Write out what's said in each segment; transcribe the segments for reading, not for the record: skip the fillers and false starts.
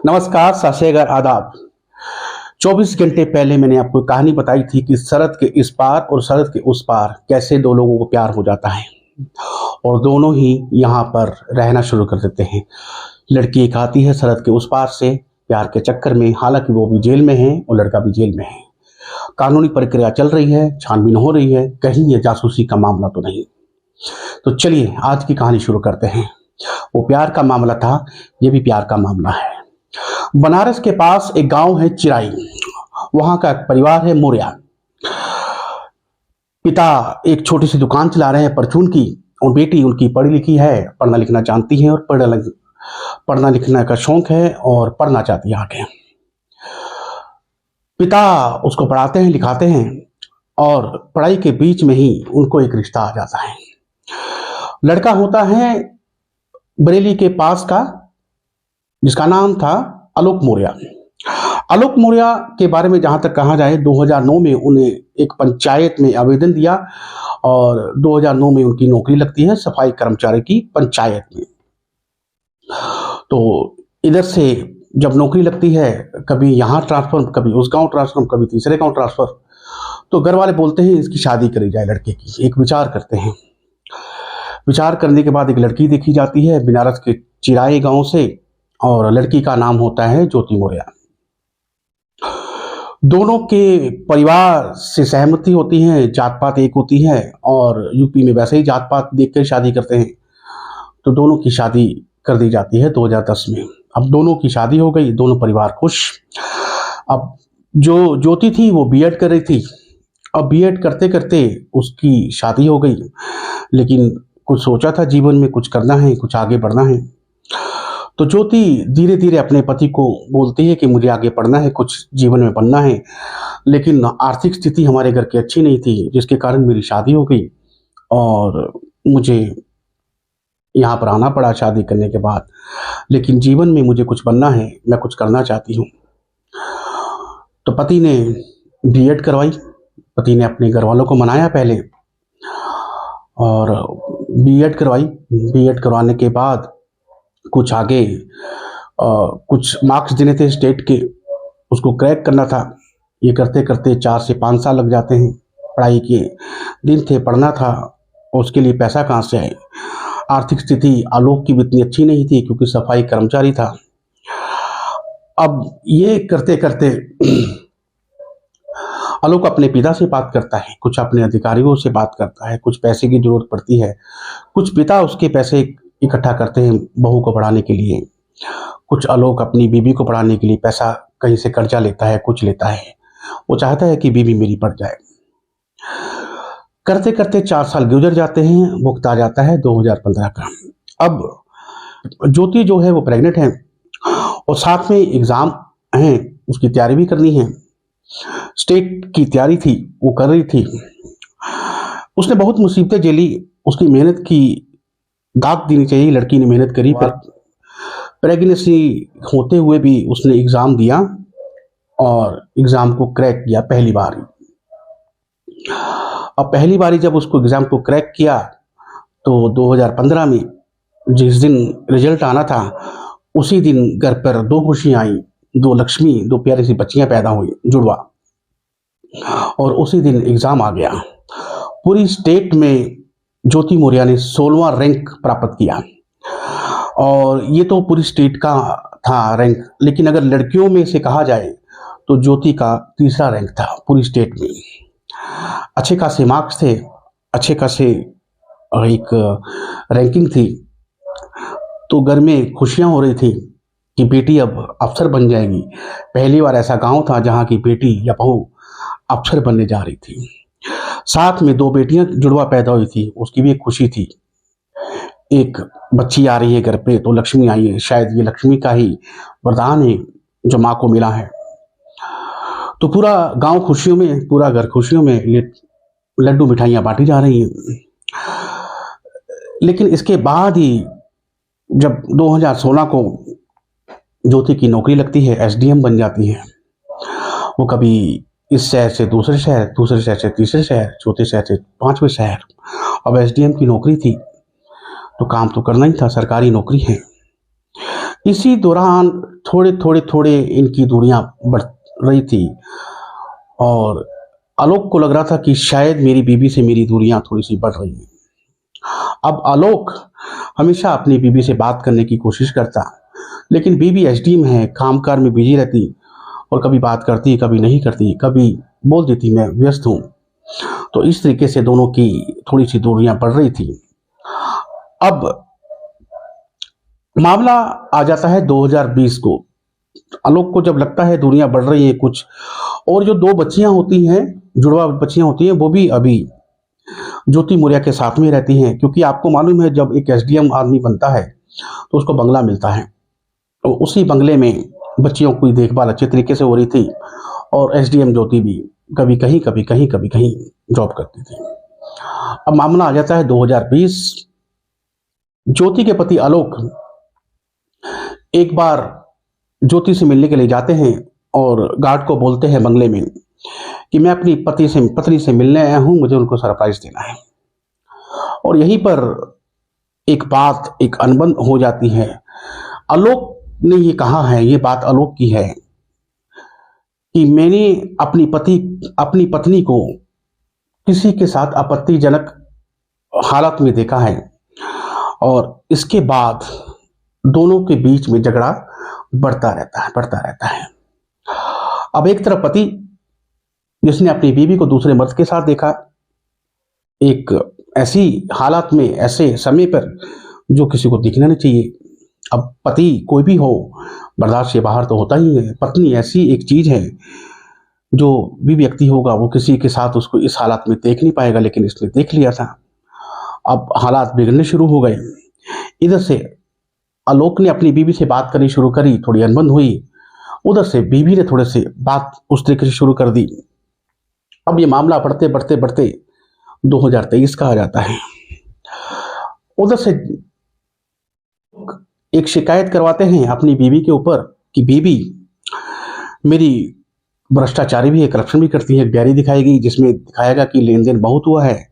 नमस्कार, सत श्री अकाल, आदाब। 24 घंटे पहले मैंने आपको कहानी बताई थी कि सरहद के इस पार और सरहद के उस पार कैसे दो लोगों को प्यार हो जाता है और दोनों ही यहाँ पर रहना शुरू कर देते हैं। लड़की एक आती है सरहद के उस पार से प्यार के चक्कर में, हालांकि वो भी जेल में है और लड़का भी जेल में है। कानूनी प्रक्रिया चल रही है, छानबीन हो रही है, कहीं ये जासूसी का मामला तो नहीं। तो चलिए आज की कहानी शुरू करते हैं। वो प्यार का मामला था, ये भी प्यार का मामला है। बनारस के पास एक गांव है चिराई, वहां का एक परिवार है मौर्या। पिता एक छोटी सी दुकान चला रहे हैं परचून की, और बेटी उनकी पढ़ी लिखी है, पढ़ना लिखना जानती है और पढ़ना लिखना का शौक है और पढ़ना चाहती है आगे। पिता उसको पढ़ाते हैं, लिखाते हैं और पढ़ाई के बीच में ही उनको एक रिश्ता आ जाता है। लड़का होता है बरेली के पास का, जिसका नाम था आलोक मौर्या। आलोक मौर्या के बारे में जहां तक कहा जाए, 2009 में उन्हें एक पंचायत में आवेदन दिया और 2009 में उनकी नौकरी लगती है सफाई कर्मचारी की पंचायत में। तो इधर से जब नौकरी लगती है, कभी यहाँ ट्रांसफर, कभी उस गांव ट्रांसफर, कभी तीसरे गांव ट्रांसफर, तो घर वाले बोलते हैं इसकी शादी करी जाए लड़के की। एक विचार करते हैं, विचार करने के बाद एक लड़की देखी जाती है बनारस के चिराई गांव से, और लड़की का नाम होता है ज्योति मौर्या। दोनों के परिवार से सहमति होती है, जात पात एक होती है, और यूपी में वैसे ही जात पात देखकर शादी करते हैं, तो दोनों की शादी कर दी जाती है 2010 में। अब दोनों की शादी हो गई, दोनों परिवार खुश। अब जो ज्योति थी वो बीएड कर रही थी। अब बीएड करते करते उसकी शादी हो गई, लेकिन कुछ सोचा था जीवन में कुछ करना है, कुछ आगे बढ़ना है। तो ज्योति धीरे धीरे अपने पति को बोलती है कि मुझे आगे पढ़ना है, कुछ जीवन में बनना है, लेकिन आर्थिक स्थिति हमारे घर की अच्छी नहीं थी, जिसके कारण मेरी शादी हो गई और मुझे यहाँ पर आना पड़ा शादी करने के बाद। लेकिन जीवन में मुझे कुछ बनना है, मैं कुछ करना चाहती हूँ। तो पति ने बीएड करवाई। पति ने अपने घर वालों को मनाया पहले और बीएड करवाई। बीएड करवाने के बाद कुछ आगे कुछ मार्क्स देने थे स्टेट के, उसको क्रैक करना था। ये करते करते 4 से 5 साल लग जाते हैं। पढ़ाई के दिन थे, पढ़ना था, और उसके लिए पैसा कहाँ से आए। आर्थिक स्थिति आलोक की भी इतनी अच्छी नहीं थी क्योंकि सफाई कर्मचारी था। अब ये करते करते आलोक अपने पिता से बात करता है, कुछ अपने अधिकारियों से बात करता है, कुछ पैसे की जरूरत पड़ती है, कुछ पिता उसके पैसे इकट्ठा करते हैं बहू को पढ़ाने के लिए, कुछ आलोक अपनी बीबी को पढ़ाने के लिए पैसा कहीं से कर्जा लेता है, कुछ लेता है। वो चाहता है कि बीबी मेरी पढ़ जाए। करते करते 4 साल गुजर जाते हैं। वक्त आ जाता है 2015 का। अब ज्योति जो है वो प्रेग्नेंट है और साथ में एग्जाम है, उसकी तैयारी भी करनी है। स्टेट की तैयारी थी, वो कर रही थी। उसने बहुत मुसीबतें झेली, उसकी मेहनत की दाद देनी चाहिए। लड़की ने मेहनत करी, प्रेगनेंसी होते हुए भी उसने एग्जाम दिया और एग्जाम को क्रैक किया पहली बार। अब पहली बारी जब उसको एग्जाम को क्रैक किया तो 2015 में जिस दिन रिजल्ट आना था, उसी दिन घर पर 2 खुशियां आई, 2 लक्ष्मी, 2 प्यारी सी बच्चियां पैदा हुई, जुड़वा, और उसी दिन एग्जाम आ गया। पूरी स्टेट में ज्योति मौर्या ने 16वां रैंक प्राप्त किया, और ये तो पूरी स्टेट का था रैंक, लेकिन अगर लड़कियों में से कहा जाए तो ज्योति का 3रा रैंक था पूरी स्टेट में। अच्छे खासे मार्क्स थे, अच्छे खासे एक रैंकिंग थी। तो घर में खुशियां हो रही थी कि बेटी अब अफसर बन जाएगी। पहली बार ऐसा गांव था जहां की बेटी या बहू अफसर बनने जा रही थी। साथ में 2 बेटियां जुड़वा पैदा हुई थी, उसकी भी एक खुशी थी। एक बच्ची आ रही है घर पे तो लक्ष्मी आई है, शायद ये लक्ष्मी का ही वरदान है जो माँ को मिला है। तो पूरा गांव खुशियों में, पूरा घर खुशियों में, लड्डू मिठाइयां बांटी जा रही हैं। लेकिन इसके बाद ही जब 2016 को ज्योति की नौकरी लगती है, एसडीएम बन जाती है। वो कभी इस शहर से दूसरे शहर, दूसरे शहर से तीसरे शहर, चौथे शहर से 5वें शहर। अब एसडीएम की नौकरी थी तो काम तो करना ही था, सरकारी नौकरी है। इसी दौरान थोड़े इनकी दूरियां बढ़ रही थी और आलोक को लग रहा था कि शायद मेरी बीवी से मेरी दूरियां थोड़ी सी बढ़ रही हैं। अब आलोक हमेशा अपनी बीवी से बात करने की कोशिश करता, लेकिन बीवी एसडीएम है, कामकाज में बिजी रहती और कभी बात करती, कभी नहीं करती, कभी बोल देती मैं व्यस्त हूँ। तो इस तरीके से दोनों की थोड़ी सी दूरियां बढ़ रही थी। अब मामला आ जाता है 2020 को। आलोक को जब लगता है दूरियां बढ़ रही हैं कुछ, और जो दो बच्चियां होती हैं, जुड़वा बच्चियां होती हैं, वो भी अभी ज्योति मौर्य के साथ में रहती हैं, क्योंकि आपको मालूम है जब एक एसडीएम आदमी बनता है तो उसको बंगला मिलता है। तो उसी बंगले में बच्चियों की देखभाल अच्छे तरीके से हो रही थी और एसडीएम ज्योति भी कभी कहीं कभी कहीं जॉब करती थी। अब मामला आ जाता है 2020। ज्योति के पति आलोक एक बार ज्योति से मिलने के लिए जाते हैं और गार्ड को बोलते हैं बंगले में कि मैं अपनी पत्नी से मिलने आया हूं, मुझे उनको सरप्राइज देना है। और यहीं पर एक अनबन हो जाती है। आलोक ने ये कहा है, ये बात आलोक की है कि मैंने अपनी पत्नी को किसी के साथ आपत्तिजनक हालत में देखा है और इसके बाद दोनों के बीच में झगड़ा बढ़ता रहता है। अब एक तरफ पति जिसने अपनी बीवी को दूसरे मर्द के साथ देखा, एक ऐसी हालत में, ऐसे समय पर जो किसी को दिखना नहीं चाहिए। अब पति कोई भी हो, बर्दाश्त से बाहर तो होता ही है। पत्नी ऐसी एक चीज है, जो भी व्यक्ति होगा वो किसी के साथ उसको इस हालत में देख नहीं पाएगा, लेकिन इसने देख लिया था। अब हालात बिगड़ने शुरू हो गए। इधर से आलोक ने अपनी बीवी से बात करनी शुरू करी, थोड़ी अनबन हुई। उधर से बीवी ने थोड़े से बात उस तरीके से शुरू कर दी। अब ये मामला बढ़ते 2023 का आ जाता है। उधर से एक शिकायत करवाते हैं अपनी बीवी के ऊपर कि बीवी मेरी भ्रष्टाचारी भी है, करप्शन भी करती है। डायरी दिखाएगी जिसमें दिखाएगा कि लेन देन बहुत हुआ है।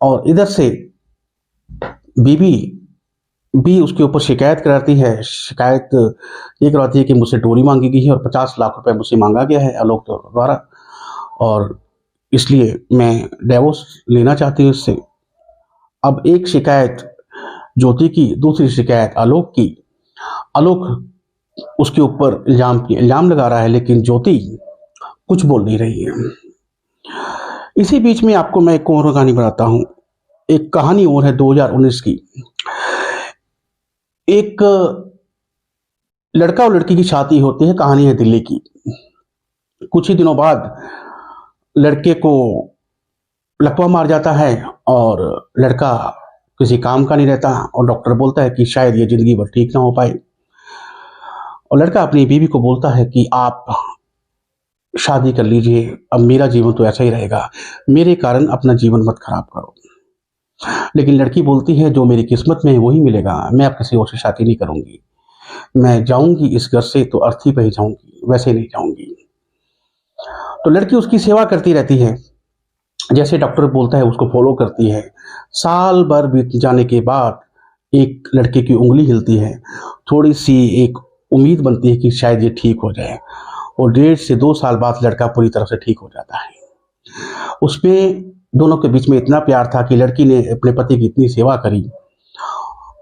और इधर से बीवी भी उसके ऊपर शिकायत कराती है। शिकायत ये करवाती है कि मुझसे डोरी मांगी गई है और 50 लाख रुपए मुझसे मांगा गया है आलोक द्वारा, और इसलिए मैं डिवोर्स लेना चाहती हूँ इससे। अब एक शिकायत ज्योति की, दूसरी शिकायत आलोक की। आलोक उसके ऊपर इल्जाम लगा रहा है, लेकिन ज्योति कुछ बोल नहीं रही है। इसी बीच में आपको मैं एक और कहानी बताता हूँ। एक कहानी और है 2019 की। एक लड़का और लड़की की शादी होती है, कहानी है दिल्ली की। कुछ ही दिनों बाद लड़के को लकवा मार जाता है और लड़का किसी काम का नहीं रहता, और डॉक्टर बोलता है कि शायद ये जिंदगी भर ठीक ना हो पाए। और लड़का अपनी बीवी को बोलता है कि आप शादी कर लीजिए, अब मेरा जीवन तो ऐसा ही रहेगा, मेरे कारण अपना जीवन मत खराब करो। लेकिन लड़की बोलती है जो मेरी किस्मत में है वही मिलेगा, मैं अब किसी और से शादी नहीं करूंगी। मैं जाऊंगी इस घर से तो अर्थी पे ही जाऊंगी, वैसे नहीं जाऊंगी। तो लड़की उसकी सेवा करती रहती है, जैसे डॉक्टर बोलता है उसको फॉलो करती है। साल भर बीत जाने के बाद एक लड़के की उंगली हिलती है, थोड़ी सी एक उम्मीद बनती है कि शायद ये ठीक हो जाए, और 1.5 से 2 साल बाद लड़का पूरी तरह से ठीक हो जाता है। उसमें दोनों के बीच में इतना प्यार था कि लड़की ने अपने पति की इतनी सेवा करी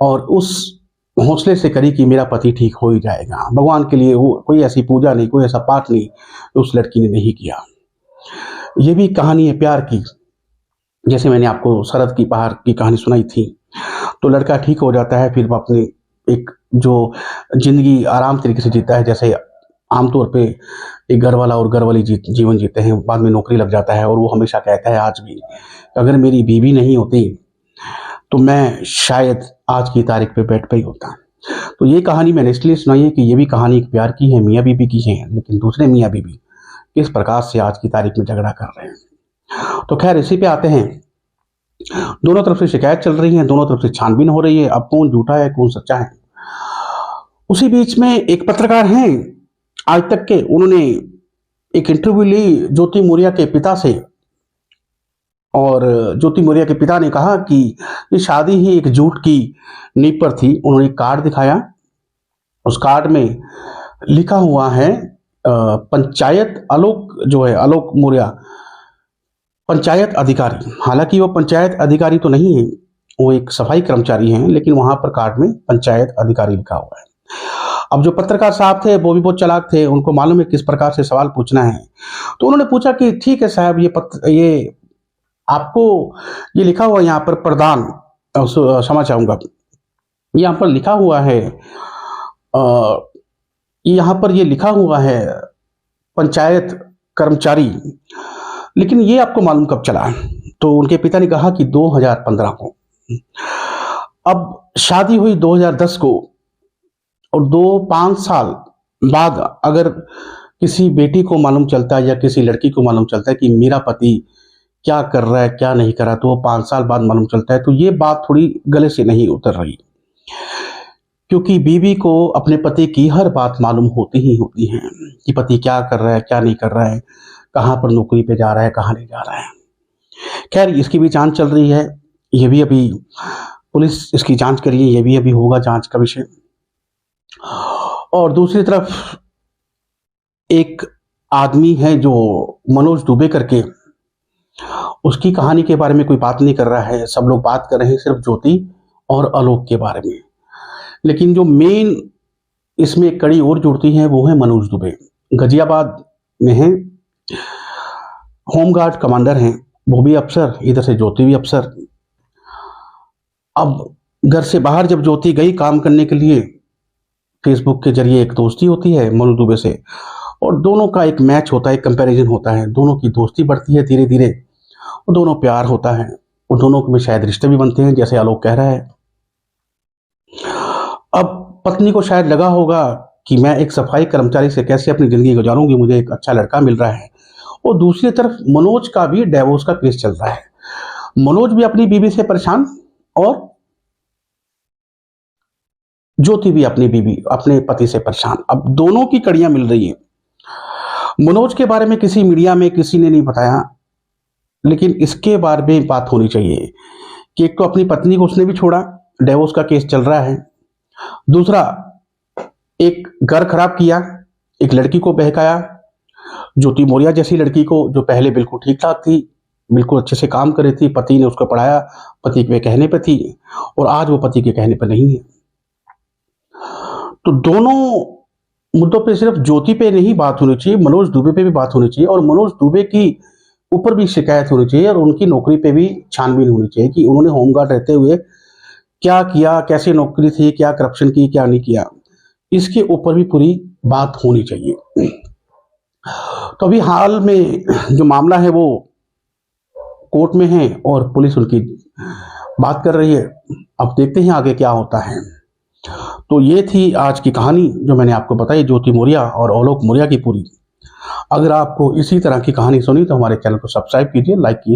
और उस हौसले से करी कि मेरा पति ठीक हो ही जाएगा। भगवान के लिए वो कोई ऐसी पूजा नहीं, कोई ऐसा पाठ नहीं उस लड़की ने नहीं किया। ये भी कहानी है प्यार की, जैसे मैंने आपको शरद की पहाड़ की कहानी सुनाई थी। तो लड़का ठीक हो जाता है, फिर वो अपनी एक जो जिंदगी आराम तरीके से जीता है, जैसे आमतौर पे एक घर वाला और घर वाली जीवन जीते हैं। बाद में नौकरी लग जाता है और वो हमेशा कहता है आज भी, अगर मेरी बीवी नहीं होती तो मैं शायद आज की तारीख पे बेड पे ही होता। तो ये कहानी मैंने इसलिए सुनाई है कि ये भी कहानी एक प्यार की है, मियाँ बीबी की है, लेकिन दूसरे मियाँ बीबी किस प्रकार से आज की तारीख में झगड़ा कर रहे हैं। तो खैर इसी पे आते हैं। दोनों तरफ से शिकायत चल रही है, दोनों तरफ से छानबीन हो रही है, अब कौन झूठा है कौन सच्चा है। उसी बीच में एक पत्रकार हैं आज तक के, उन्होंने एक इंटरव्यू ली ज्योति मौर्य के पिता से, और ज्योति मौर्य के पिता ने कहा कि ये शादी ही एक झूठ की नींव पर थी। उन्होंने कार्ड दिखाया उस कार्ड में लिखा हुआ है पंचायत आलोक, जो है आलोक मौर्य, पंचायत अधिकारी। हालांकि वो पंचायत अधिकारी तो नहीं है, वो एक सफाई कर्मचारी हैं, लेकिन वहां पर कार्ड में पंचायत अधिकारी लिखा हुआ है। अब जो पत्रकार साहब थे वो भी बहुत चालाक थे, उनको मालूम है किस प्रकार से सवाल पूछना है। तो उन्होंने पूछा कि ठीक है साहब, ये आपको ये लिखा हुआ यहाँ पर प्रधान, क्षमा चाहूंगा, यहाँ पर लिखा हुआ है, यहाँ पर ये लिखा हुआ है पंचायत कर्मचारी, लेकिन ये आपको मालूम कब चला? तो उनके पिता ने कहा कि 2015 को। अब शादी हुई 2010 को, और 2-5 साल बाद अगर किसी बेटी को मालूम चलता है या किसी लड़की को मालूम चलता है कि मेरा पति क्या कर रहा है क्या नहीं कर रहा, तो वो 5 साल बाद मालूम चलता है, तो ये बात थोड़ी गले से नहीं उतर रही, क्योंकि बीवी को अपने पति की हर बात मालूम होती ही होती है कि पति क्या कर रहा है क्या नहीं कर रहा है, कहाँ पर नौकरी पे जा रहा है कहाँ नहीं जा रहा है। खैर, इसकी भी जांच चल रही है, ये भी अभी पुलिस इसकी जांच कर रही है, ये भी अभी होगा जांच का विषय। और दूसरी तरफ एक आदमी है जो मनोज दुबे करके, उसकी कहानी के बारे में कोई बात नहीं कर रहा है, सब लोग बात कर रहे हैं सिर्फ ज्योति और आलोक के बारे में। लेकिन जो मेन इसमें एक कड़ी और जुड़ती है वो है मनोज दुबे, गाजियाबाद में है, होमगार्ड कमांडर हैं, वो भी अफसर, इधर से ज्योति भी अफसर। अब घर से बाहर जब ज्योति गई काम करने के लिए, फेसबुक के जरिए एक दोस्ती होती है मनोज दुबे से, और दोनों का एक मैच होता है, एक कंपैरिजन होता है, दोनों की दोस्ती बढ़ती है धीरे धीरे, और दोनों प्यार होता है, और दोनों में शायद रिश्ते भी बनते हैं, जैसे आलोक कह रहा है। अब पत्नी को शायद लगा होगा कि मैं एक सफाई कर्मचारी से कैसे अपनी जिंदगी गुजारूंगी, मुझे एक अच्छा लड़का मिल रहा है। और दूसरी तरफ मनोज का भी डिवोर्स का केस चल रहा है, मनोज भी अपनी बीवी से परेशान, और ज्योति भी अपने पति से परेशान। अब दोनों की कड़ियां मिल रही हैं। मनोज के बारे में किसी मीडिया में किसी ने नहीं बताया, लेकिन इसके बारे में बात होनी चाहिए कि एक तो अपनी पत्नी को उसने भी छोड़ा, डिवोर्स का केस चल रहा है, दूसरा एक घर खराब किया, एक लड़की को बहकाया, ज्योति मौर्य जैसी लड़की को, जो पहले बिल्कुल ठीक ठाक थी, बिल्कुल अच्छे से काम कर रही थी, पति ने उसको पढ़ाया, पति के कहने पर थी, और आज वो पति के कहने पर नहीं है। तो दोनों मुद्दों पे सिर्फ ज्योति पे नहीं बात होनी चाहिए, मनोज दुबे पे भी बात होनी चाहिए, और मनोज दुबे की ऊपर भी शिकायत होनी चाहिए, और उनकी नौकरी पे भी छानबीन होनी चाहिए कि उन्होंने होमगार्ड रहते हुए क्या किया, कैसे नौकरी थी, क्या करप्शन की, क्या नहीं किया, इसके ऊपर भी पूरी बात होनी चाहिए। तो अभी हाल में जो मामला है वो कोर्ट में है और पुलिस उनकी बात कर रही है, अब देखते हैं आगे क्या होता है। तो ये थी आज की कहानी जो मैंने आपको बताई, ज्योति मौर्य और आलोक मौर्य की पूरी। अगर आपको इसी तरह की कहानी सुनी तो हमारे चैनल को सब्सक्राइब कीजिए, लाइक कीजिए।